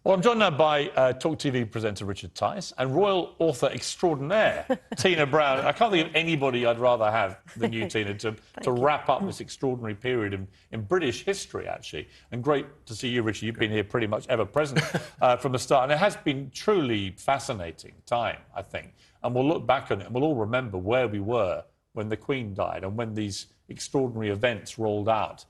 Well, I'm joined now by TalkTV presenter Richard Tice and royal author extraordinaire Tina Brown. I can't think of anybody I'd rather have than you, Tina, to wrap up this extraordinary period in British history, actually. And great to see you, Richard. You've been here pretty much ever present from the start. And it has been truly fascinating time, I think. And we'll look back on it and we'll all remember where we were when the Queen died and when these extraordinary events rolled out.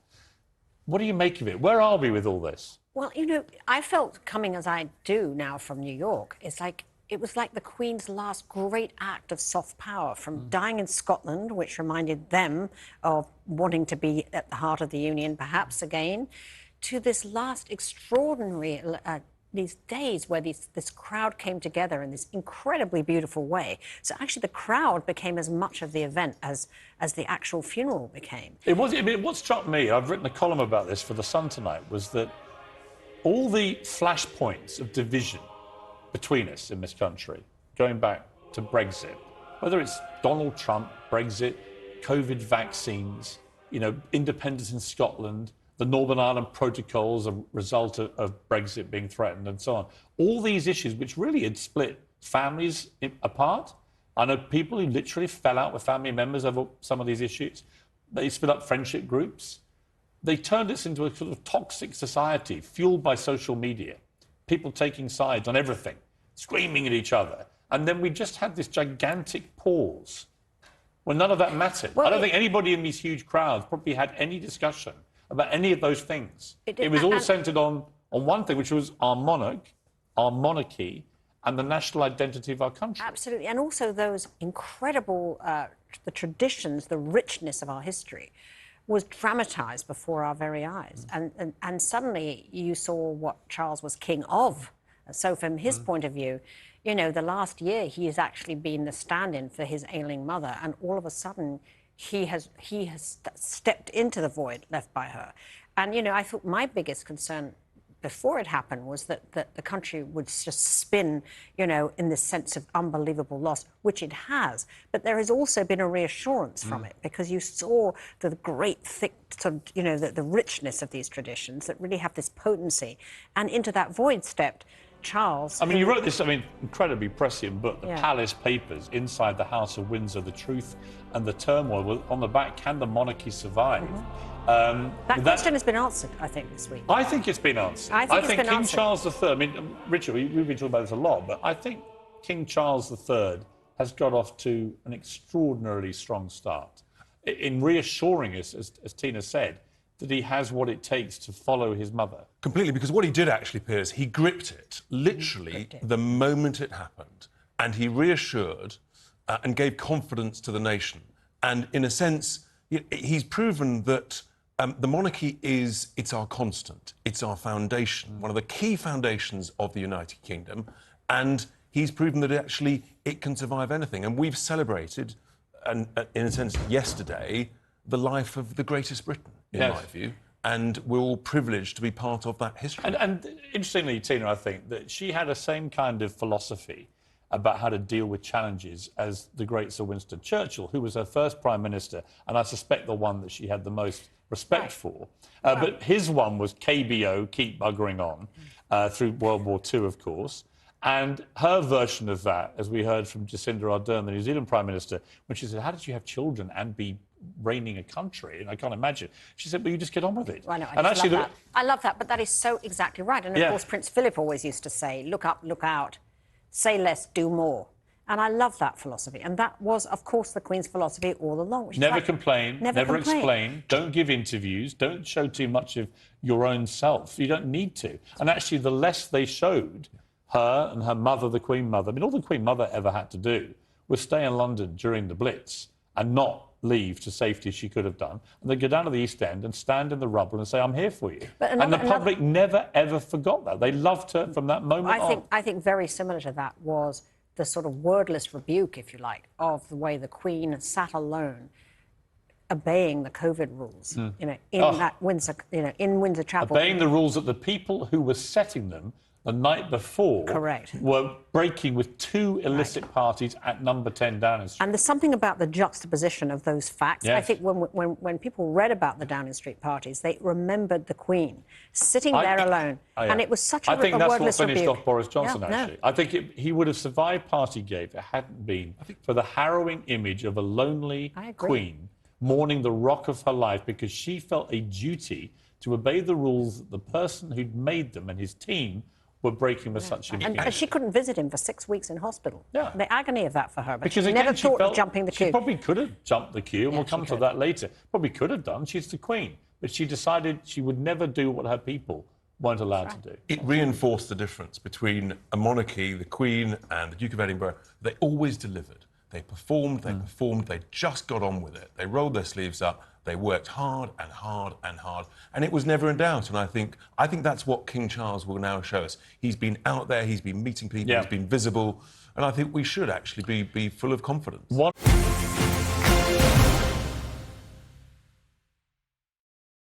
What do you make of it? Where are we with all this? Well, you know, I felt, coming as I do now from New York, it was like the Queen's last great act of soft power, from dying in Scotland, which reminded them of wanting to be at the heart of the Union, perhaps again, to this last extraordinary, these days where this crowd came together in this incredibly beautiful way. So actually the crowd became as much of the event as the actual funeral became. It was. I mean, what struck me, I've written a column about this for The Sun tonight, was that all the flashpoints of division between us in this country, going back to Brexit, whether it's Donald Trump, Brexit, COVID vaccines, you know, independence in Scotland, the Northern Ireland Protocol as a result of Brexit being threatened and so on. All these issues which really had split families apart. I know people who literally fell out with family members over some of these issues. They split up friendship groups. They turned us into a sort of toxic society fueled by social media, people taking sides on everything, screaming at each other. And then we just had this gigantic pause when none of that mattered. Well, I don't think anybody in these huge crowds probably had any discussion about any of those things. It was all centred on one thing, which was our monarch, our monarchy, and the national identity of our country. Absolutely. And also those incredible, the traditions, the richness of our history was dramatised before our very eyes. And suddenly you saw what Charles was king of. So from his point of view, you know, the last year he has actually been the stand-in for his ailing mother, and all of a sudden he has stepped into the void left by her. And, you know, I thought my biggest concern before it happened was that the country would just spin, you know, in this sense of unbelievable loss, which it has. But there has also been a reassurance from it, because you saw the great, thick, sort of, you know, the richness of these traditions that really have this potency. And into that void stepped Charles. I mean, you wrote this, I mean, incredibly prescient book, The Palace Papers, Inside the House of Windsor, the truth and the turmoil. On the back, can the monarchy survive? That question has been answered, I think, this week. I think it's been answered. I think King answered. Charles III, I mean, Richard, we've been talking about this a lot, but I think King Charles III has got off to an extraordinarily strong start in reassuring us, as Tina said, that he has what it takes to follow his mother. Completely, because what he did actually, Piers, he gripped it, literally, the moment it happened. And he reassured and gave confidence to the nation. And in a sense, he's proven that the monarchy it's our constant, it's our foundation, one of the key foundations of the United Kingdom. And he's proven that it can survive anything. And we've celebrated, and in a sense, yesterday, the life of the greatest Britain, in my view. And we're all privileged to be part of that history. And interestingly, Tina, I think that she had the same kind of philosophy about how to deal with challenges as the great Sir Winston Churchill, who was her first Prime Minister, and I suspect the one that she had the most respect for. But his one was KBO, keep buggering on, through World War II, of course. And her version of that, as we heard from Jacinda Ardern, the New Zealand Prime Minister, when she said, how did you have children and be reigning a country? And I can't imagine. She said, well, you just get on with it. Well, I know, I love that, but that is so exactly right. And, of course, Prince Philip always used to say, look up, look out, say less, do more. And I love that philosophy. And that was, of course, the Queen's philosophy all along. Which never complain, never explain, don't give interviews, don't show too much of your own self. You don't need to. And actually, the less they showed, her and her mother, the Queen Mother, I mean, all the Queen Mother ever had to do was stay in London during the Blitz and not leave to safety she could have done, and then go down to the East End and stand in the rubble and say, I'm here for you. And the public never, ever forgot that. They loved her from that moment on. I think very similar to that was the sort of wordless rebuke, if you like, of the way the Queen sat alone, obeying the COVID rules, you know, in that Windsor, you know, in Windsor Chapel. Obeying the rules that the people who were setting them the night before Correct. were breaking with 2 illicit parties at number 10 Downing Street. And there's something about the juxtaposition of those facts. Yes. I think when people read about the Downing Street parties, they remembered the Queen sitting there alone. And it was such a I think that's what finished off Boris Johnson, Yeah, actually. no. I think he would have survived Partygate if it hadn't been for the harrowing image of a lonely I agree. Queen mourning the rock of her life because she felt a duty to obey the rules that the person who'd made them and his team were breaking with such impunity. And she couldn't visit him for 6 weeks in hospital. Yeah. The agony of that for her. But Because she again, never thought of jumping the queue. She probably could have jumped the queue, and we'll come she to could. that later. Probably could have done. She's the Queen. But she decided she would never do what her people weren't allowed to do. It reinforced the difference between a monarchy, the Queen, and the Duke of Edinburgh. They always delivered. They performed, they just got on with it. They rolled their sleeves up, they worked hard and hard and hard, and it was never in doubt. And I think that's what King Charles will now show us. He's been out there, he's been meeting people, he's been visible, and I think we should actually be full of confidence.